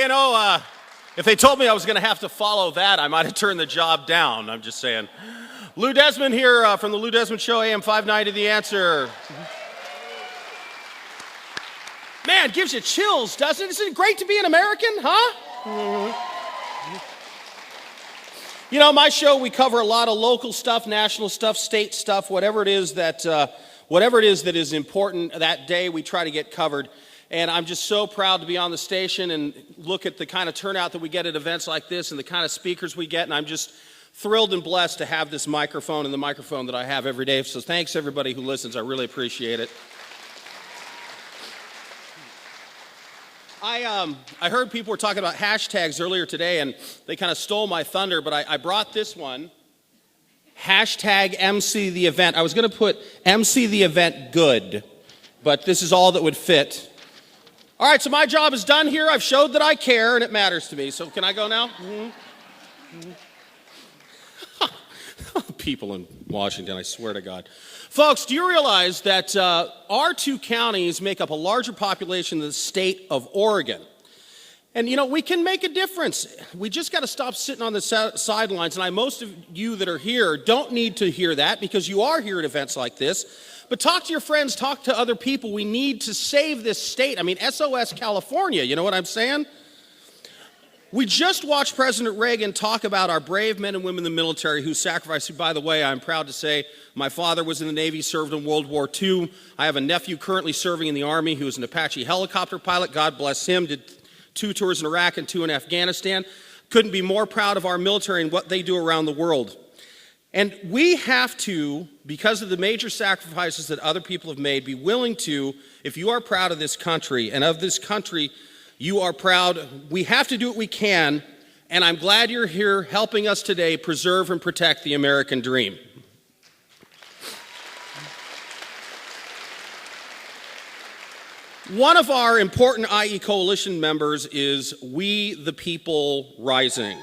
you know, if they told me I was going to have to follow that, I might have turned the job down. I'm just saying. Lou Desmond here from the Lou Desmond Show, AM 590, The Answer. Man, gives you chills, doesn't it? Isn't it great to be an American, huh? You know, my show, we cover a lot of local stuff, national stuff, state stuff, whatever it is that is important that day, we try to get covered. And I'm just so proud to be on the station and look at the kind of turnout that we get at events like this and the kind of speakers we get. And I'm just thrilled and blessed to have this microphone and the microphone that I have every day. So thanks, everybody who listens. I really appreciate it. I heard people were talking about hashtags earlier today, and they kind of stole my thunder, but I brought this one. Hashtag MC the event. I was going to put MC the event good, but this is all that would fit. All right, so my job is done here. I've showed that I care, and it matters to me. So can I go now? People in Washington, I swear to God. Folks, do you realize that our two counties make up a larger population than the state of Oregon? And, you know, we can make a difference. We just got to stop sitting on the sidelines. And most of you that are here don't need to hear that because you are here at events like this. But talk to your friends, talk to other people. We need to save this state. I mean, SOS California, you know what I'm saying? We just watched President Reagan talk about our brave men and women in the military who sacrificed. By the way, I'm proud to say my father was in the Navy, served in World War II. I have a nephew currently serving in the Army who's an Apache helicopter pilot. God bless him. Did 2 tours in Iraq and 2 in Afghanistan. Couldn't be more proud of our military and what they do around the world. And we have to, because of the major sacrifices that other people have made, be willing to, if you are proud of this country and of this country, you are proud. We have to do what we can, and I'm glad you're here helping us today preserve and protect the American dream. One of our important IE Coalition members is We the People Rising.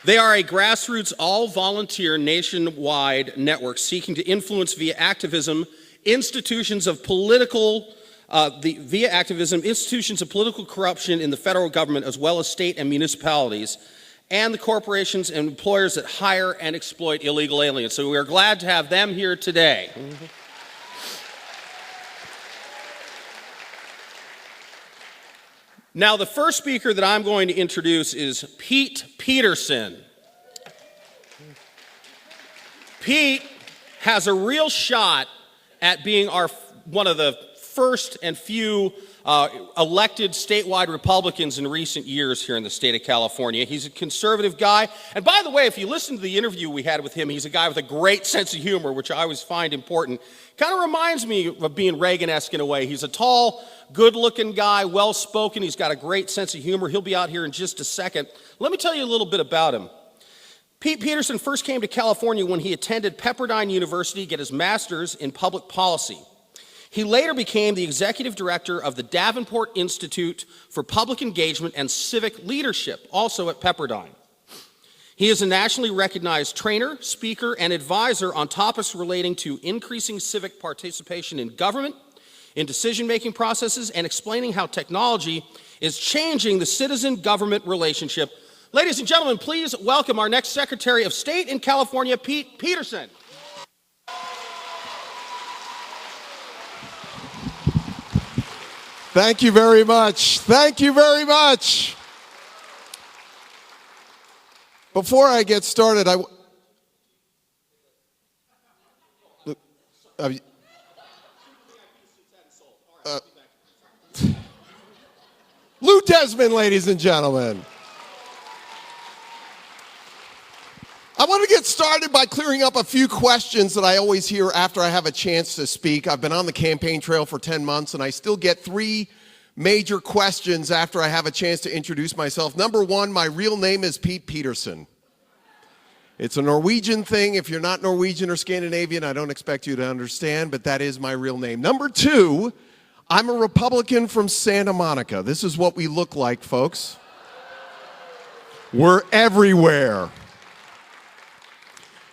They are a grassroots, all-volunteer, nationwide network seeking to influence via activism institutions of political corruption in the federal government, as well as state and municipalities, and the corporations and employers that hire and exploit illegal aliens. So we are glad to have them here today. Now, the first speaker that I'm going to introduce is Pete Peterson. Pete has a real shot at being one of the first and few elected statewide Republicans in recent years here in the state of California. He's a conservative guy. And by the way, if you listen to the interview we had with him, he's a guy with a great sense of humor, which I always find important. Kind of reminds me of being Reagan-esque in a way. He's a tall, good-looking guy, well-spoken. He's got a great sense of humor. He'll be out here in just a second. Let me tell you a little bit about him. Pete Peterson first came to California when he attended Pepperdine University to get his master's in public policy. He later became the executive director of the Davenport Institute for Public Engagement and Civic Leadership, also at Pepperdine. He is a nationally recognized trainer, speaker, and advisor on topics relating to increasing civic participation in government, in decision-making processes, and explaining how technology is changing the citizen-government relationship. Ladies and gentlemen, please welcome our next Secretary of State in California, Pete Peterson. Thank you very much. Thank you very much. Before I get started, Lou Desmond, ladies and gentlemen. I want to get started by clearing up a few questions that I always hear after I have a chance to speak. I've been on the campaign trail for 10 months, and I still get 3 major questions after I have a chance to introduce myself. Number 1, my real name is Pete Peterson. It's a Norwegian thing. If you're not Norwegian or Scandinavian, I don't expect you to understand, but that is my real name. Number 2, I'm a Republican from Santa Monica. This is what we look like, folks. We're everywhere.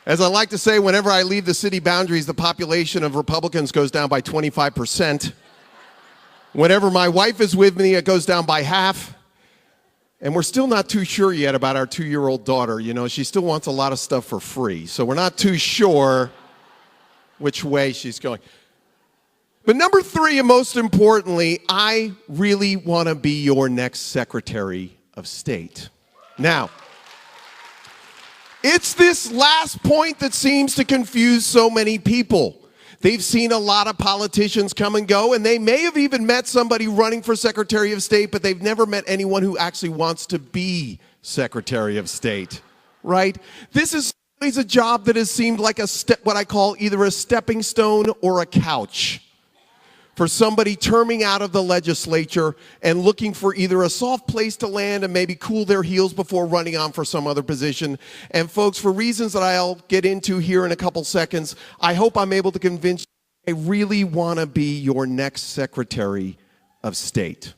As I like to say, whenever I leave the city boundaries, the population of Republicans goes down by 25%. Whenever my wife is with me, it goes down by half. And we're still not too sure yet about our 2-year-old daughter. You know, she still wants a lot of stuff for free. So we're not too sure which way she's going. But number 3, and most importantly, I really want to be your next Secretary of State. Now, it's this last point that seems to confuse so many people. They've seen a lot of politicians come and go, and they may have even met somebody running for Secretary of State, but they've never met anyone who actually wants to be Secretary of State, right? This is always a job that has seemed like what I call either a stepping stone or a couch for somebody terming out of the legislature and looking for either a soft place to land and maybe cool their heels before running on for some other position. And folks, for reasons that I'll get into here in a couple seconds, I hope I'm able to convince you I really want to be your next Secretary of State.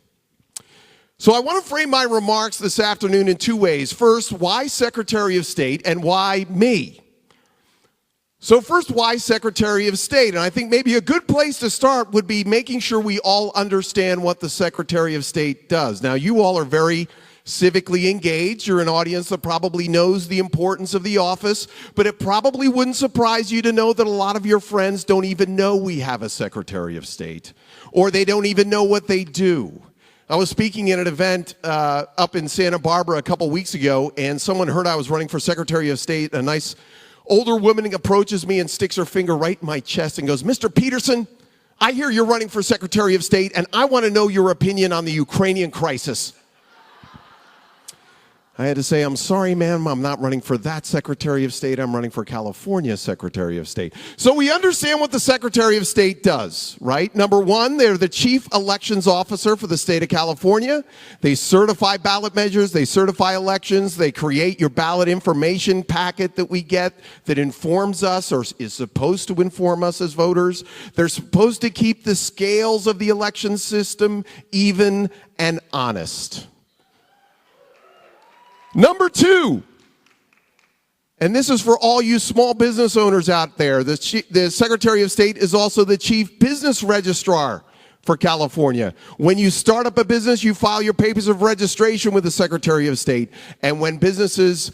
So I want to frame my remarks this afternoon in 2 ways. First, why Secretary of State and why me? So first, why Secretary of State? And I think maybe a good place to start would be making sure we all understand what the Secretary of State does. Now, you all are very civically engaged. You're an audience that probably knows the importance of the office, but it probably wouldn't surprise you to know that a lot of your friends don't even know we have a Secretary of State, or they don't even know what they do. I was speaking at an event up in Santa Barbara a couple weeks ago, and someone heard I was running for Secretary of State. A nice older woman approaches me and sticks her finger right in my chest and goes, "Mr. Peterson, I hear you're running for Secretary of State, and I want to know your opinion on the Ukrainian crisis." I had to say, "I'm sorry, ma'am, I'm not running for that Secretary of State. I'm running for California's Secretary of State." So we understand what the Secretary of State does, right? Number 1, they're the chief elections officer for the state of California. They certify ballot measures. They certify elections. They create your ballot information packet that we get that informs us or is supposed to inform us as voters. They're supposed to keep the scales of the election system even and honest. Number 2, and this is for all you small business owners out there, the Secretary of State is also the chief business registrar for California. When you start up a business, you file your papers of registration with the Secretary of State. And when businesses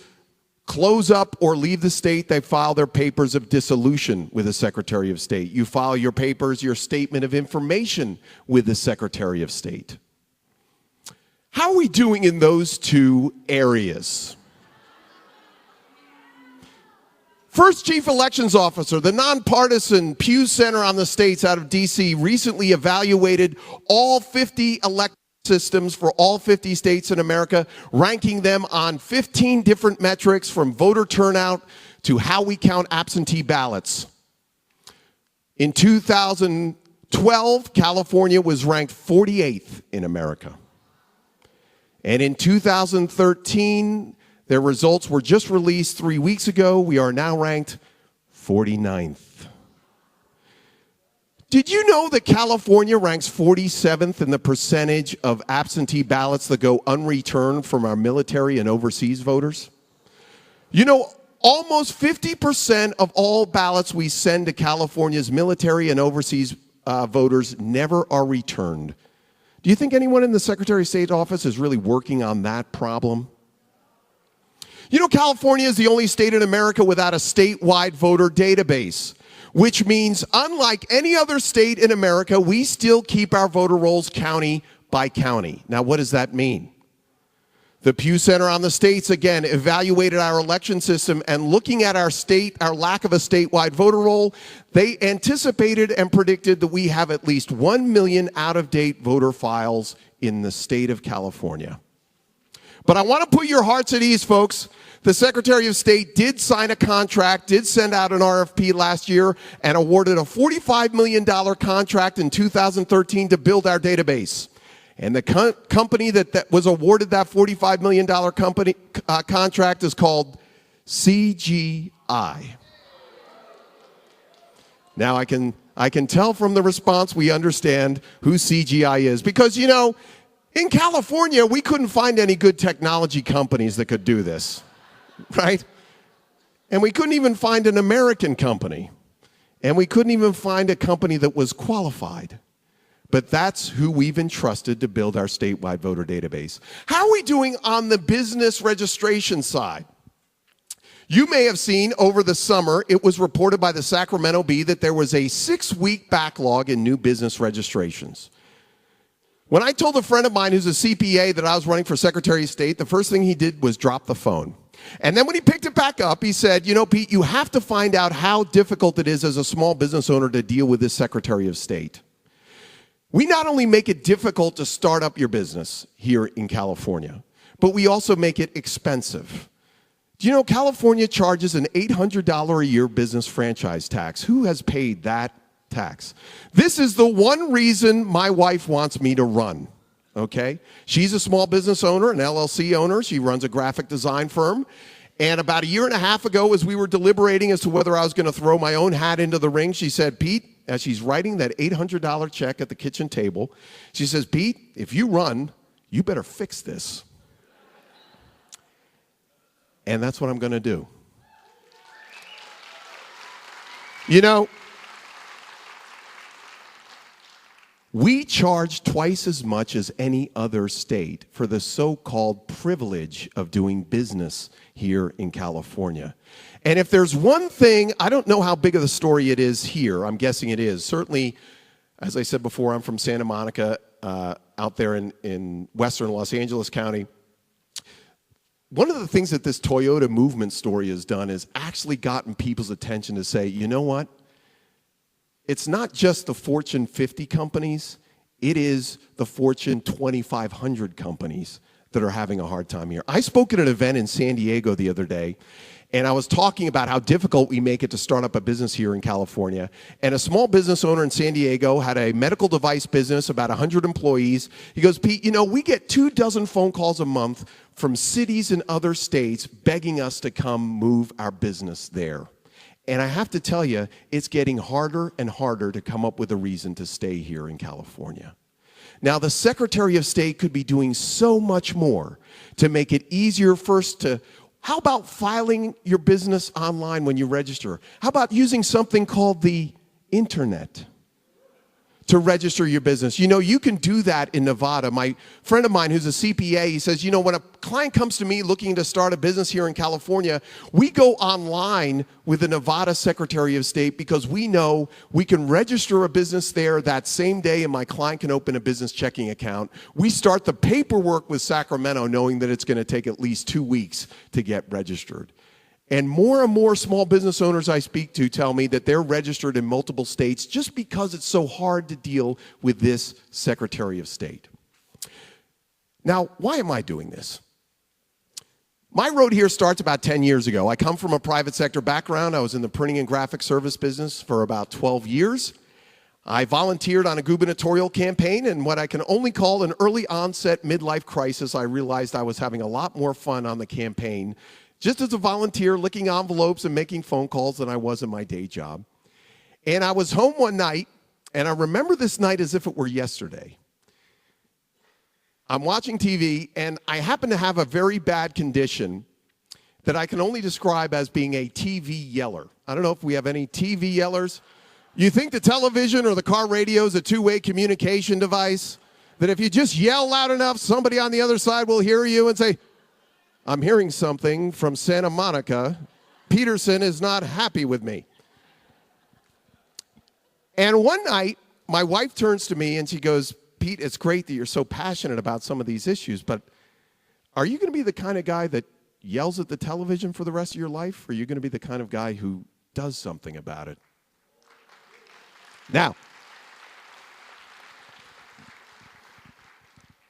close up or leave the state, they file their papers of dissolution with the Secretary of State. You file your papers, your statement of information with the Secretary of State. How are we doing in those 2 areas? First, Chief Elections Officer, the nonpartisan Pew Center on the States out of D.C. recently evaluated all 50 election systems for all 50 states in America, ranking them on 15 different metrics from voter turnout to how we count absentee ballots. In 2012, California was ranked 48th in America. And in 2013, their results were just released 3 weeks ago. We are now ranked 49th. Did you know that California ranks 47th in the percentage of absentee ballots that go unreturned from our military and overseas voters? You know, almost 50% of all ballots we send to California's military and overseas voters never are returned. Do you think anyone in the Secretary of State office is really working on that problem? You know, California is the only state in America without a statewide voter database, which means unlike any other state in America, we still keep our voter rolls county by county. Now, what does that mean? The Pew Center on the States, again, evaluated our election system, and looking at our lack of a statewide voter roll, they anticipated and predicted that we have at least 1 million out-of-date voter files in the state of California. But I want to put your hearts at ease, folks. The Secretary of State did sign a contract, did send out an RFP last year, and awarded a $45 million contract in 2013 to build our database. And the company that was awarded that $45 million contract is called CGI. Now, I can tell from the response we understand who CGI is. Because, you know, in California, we couldn't find any good technology companies that could do this, right? And we couldn't even find an American company. And we couldn't even find a company that was qualified. But that's who we've entrusted to build our statewide voter database. How are we doing on the business registration side? You may have seen over the summer, it was reported by the Sacramento Bee that there was a 6-week backlog in new business registrations. When I told a friend of mine who's a CPA that I was running for Secretary of State, the first thing he did was drop the phone. And then when he picked it back up, he said, you know, Pete, you have to find out how difficult it is as a small business owner to deal with this Secretary of State. We not only make it difficult to start up your business here in California, but we also make it expensive. Do you know California charges an $800 a year business franchise tax? Who has paid that tax? This is the one reason my wife wants me to run, okay? She's a small business owner, an LLC owner. She runs a graphic design firm. And about a year and a half ago, as we were deliberating as to whether I was going to throw my own hat into the ring, she said, Pete, as she's writing that $800 check at the kitchen table, she says, Pete, if you run, you better fix this. And that's what I'm going to do. You know, we charge twice as much as any other state for the so-called privilege of doing business here in California. And if there's one thing, I don't know how big of a story it is here. I'm guessing it is. Certainly, as I said before, I'm from Santa Monica, out there in western Los Angeles County. One of the things that this Toyota movement story has done is actually gotten people's attention to say, you know what? It's not just the Fortune 50 companies, it is the Fortune 2,500 companies that are having a hard time here. I spoke at an event in San Diego the other day, and I was talking about how difficult we make it to start up a business here in California. And a small business owner in San Diego had a medical device business, about 100 employees. He goes, Pete, you know, we get 24 phone calls a month from cities in other states begging us to come move our business there. And I have to tell you, it's getting harder and harder to come up with a reason to stay here in California. Now, the Secretary of State could be doing so much more to make it easier first to, how about filing your business online when you register? How about using something called the internet to register your business? You know, you can do that in Nevada. My friend of mine who's a CPA, he says, you know, when a client comes to me looking to start a business here in California, we go online with the Nevada Secretary of State because we know we can register a business there that same day and my client can open a business checking account. We start the paperwork with Sacramento knowing that it's going to take at least 2 weeks to get registered. And more small business owners I speak to tell me that they're registered in multiple states just because it's so hard to deal with this Secretary of State. Now, why am I doing this? My road here starts about 10 years ago. I come from a private sector background. I was in the printing and graphic service business for about 12 years. I volunteered on a gubernatorial campaign, and what I can only call an early onset midlife crisis, I realized I was having a lot more fun on the campaign just as a volunteer, licking envelopes and making phone calls than I was in my day job. And I was home one night, and I remember this night as if it were yesterday. I'm watching TV, and I happen to have a very bad condition that I can only describe as being a TV yeller. I don't know if we have any TV yellers. You think the television or the car radio is a two-way communication device? That if you just yell loud enough, somebody on the other side will hear you and say, I'm hearing something from Santa Monica. Peterson is not happy with me. And one night, my wife turns to me and she goes, Pete, it's great that you're so passionate about some of these issues, but are you going to be the kind of guy that yells at the television for the rest of your life, or are you going to be the kind of guy who does something about it? Now,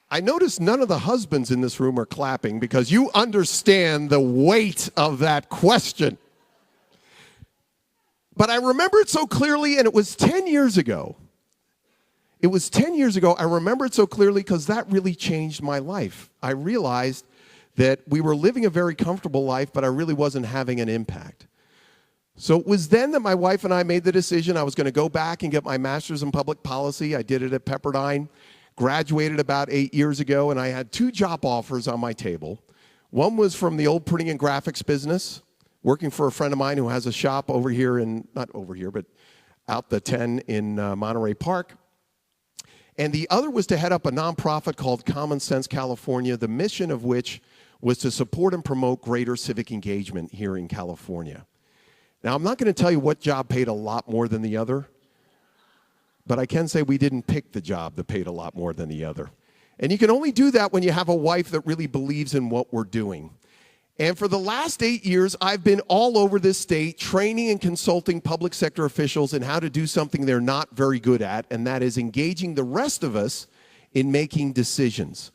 I notice none of the husbands in this room are clapping because you understand the weight of that question. But I remember it so clearly, and it was 10 years ago. It was 10 years ago. I remember it so clearly because that really changed my life. I realized that we were living a very comfortable life, but I really wasn't having an impact. So it was then that my wife and I made the decision I was going to go back and get my master's in public policy. I did it at Pepperdine. Graduated about 8 years ago, and I had 2 job offers on my table. One was from the old printing and graphics business, working for a friend of mine who has a shop over here in, not over here, but out the 10 in Monterey Park. And the other was to head up a nonprofit called Common Sense California, the mission of which was to support and promote greater civic engagement here in California. Now, I'm not going to tell you what job paid a lot more than the other, but I can say we didn't pick the job that paid a lot more than the other. And you can only do that when you have a wife that really believes in what we're doing. And for the last 8 years, I've been all over this state training and consulting public sector officials in how to do something they're not very good at, and that is engaging the rest of us in making decisions.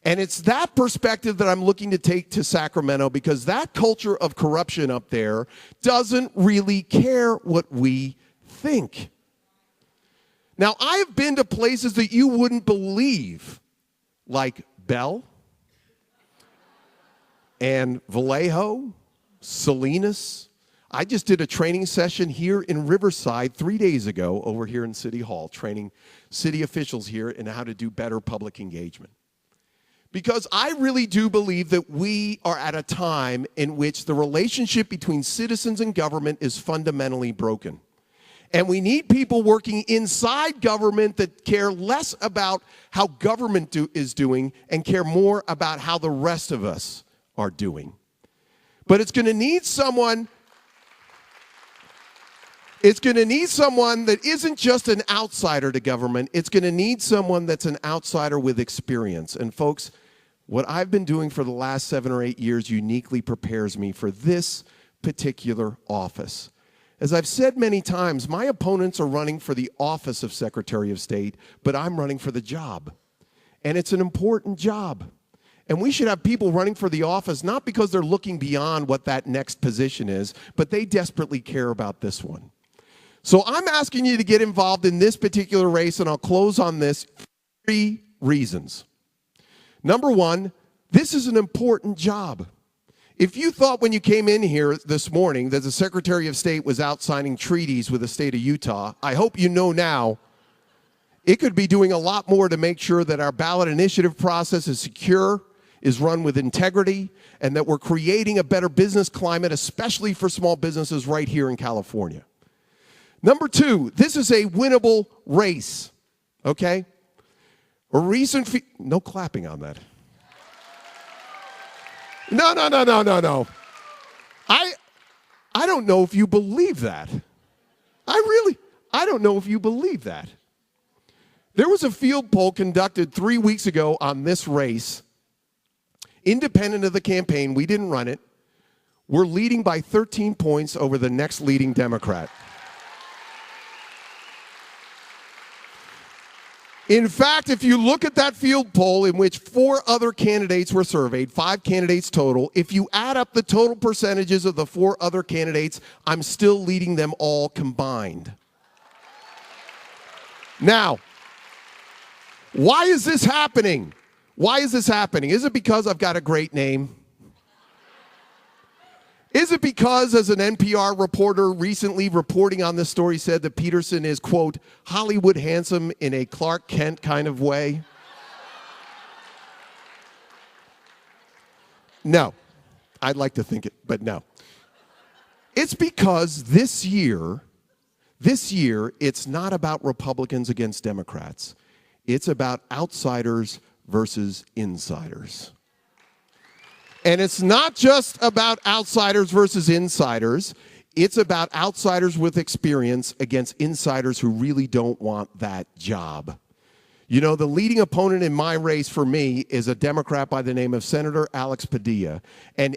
And it's that perspective that I'm looking to take to Sacramento, because that culture of corruption up there doesn't really care what we think. Now, I have been to places that you wouldn't believe, like Bell and Vallejo, Salinas. I just did a training session here in Riverside 3 days ago over here in City Hall, training city officials here in how to do better public engagement. Because I really do believe that we are at a time in which the relationship between citizens and government is fundamentally broken. And we need people working inside government that care less about how government is doing and care more about how the rest of us are doing. But it's going to need someone that isn't just an outsider to government. It's going to need someone that's an outsider with experience. And folks, what I've been doing for the last 7 or 8 years uniquely prepares me for this particular office. As I've said many times, my opponents are running for the office of Secretary of State, but I'm running for the job. And it's an important job. And we should have people running for the office not because they're looking beyond what that next position is, but they desperately care about this one. So I'm asking you to get involved in this particular race, and I'll close on this for 3 reasons. Number 1, this is an important job. If you thought when you came in here this morning that the Secretary of State was out signing treaties with the state of Utah, I hope you know now it could be doing a lot more to make sure that our ballot initiative process is secure, is run with integrity, and that we're creating a better business climate, especially for small businesses right here in California. Number 2, this is a winnable race, okay? No clapping on that. No. I don't know if you believe that. I don't know if you believe that. There was a field poll conducted 3 weeks ago on this race, independent of the campaign. We didn't run it. We're leading by 13 points over the next leading Democrat. In fact, if you look at that field poll in which 4 other candidates were surveyed, 5 candidates total, if you add up the total percentages of the 4 other candidates, I'm still leading them all combined. Now, why is this happening? Why is this happening? Is it because I've got a great name? Is it because, as an NPR reporter recently reporting on this story said that Peterson is, quote, Hollywood handsome in a Clark Kent kind of way? No. I'd like to think it, but no. It's because this year, it's not about Republicans against Democrats. It's about outsiders versus insiders. And it's not just about outsiders versus insiders. It's about outsiders with experience against insiders who really don't want that job. You know, the leading opponent in my race for me is a Democrat by the name of Senator Alex Padilla. And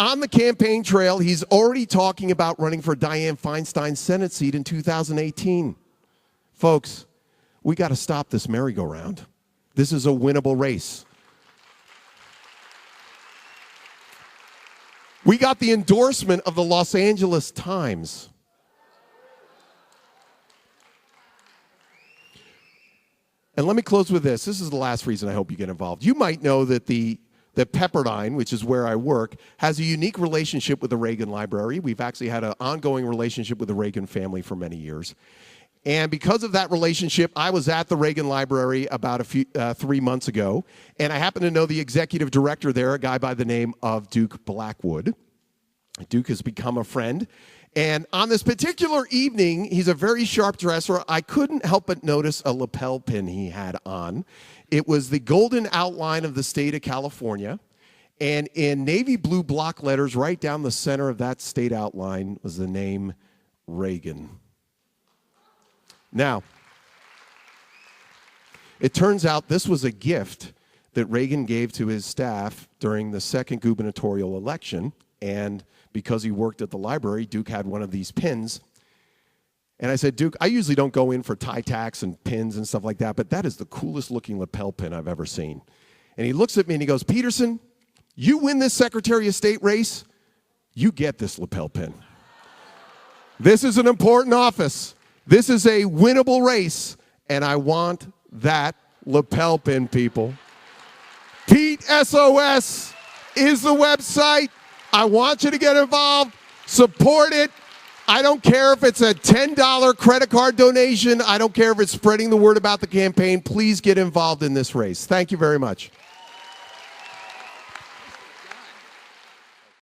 on the campaign trail, he's already talking about running for Dianne Feinstein's Senate seat in 2018. Folks, we got to stop this merry-go-round. This is a winnable race. We got the endorsement of the Los Angeles Times. And let me close with this. This is the last reason I hope you get involved. You might know that that Pepperdine, which is where I work, has a unique relationship with the Reagan Library. We've actually had an ongoing relationship with the Reagan family for many years. And because of that relationship, I was at the Reagan Library about 3 months ago, and I happen to know the executive director there, a guy by the name of Duke Blackwood. Duke has become a friend, And on this particular evening, he's a very sharp dresser. I couldn't help but notice a lapel pin he had on. It was the golden outline of the state of California. And in navy blue block letters right down the center of that state outline was the name Reagan. Now, it turns out this was a gift that Reagan gave to his staff during the second gubernatorial election. And because he worked at the library, Duke had one of these pins. And I said, Duke, I usually don't go in for tie tacks and pins and stuff like that, but that is the coolest looking lapel pin I've ever seen. And he looks at me and he goes, Peterson, you win this Secretary of State race, you get this lapel pin. This is an important office. This is a winnable race, and I want that lapel pin, people. Pete SOS is the website. I want you to get involved. Support it. I don't care if it's a $10 credit card donation. I don't care if it's spreading the word about the campaign. Please get involved in this race. Thank you very much.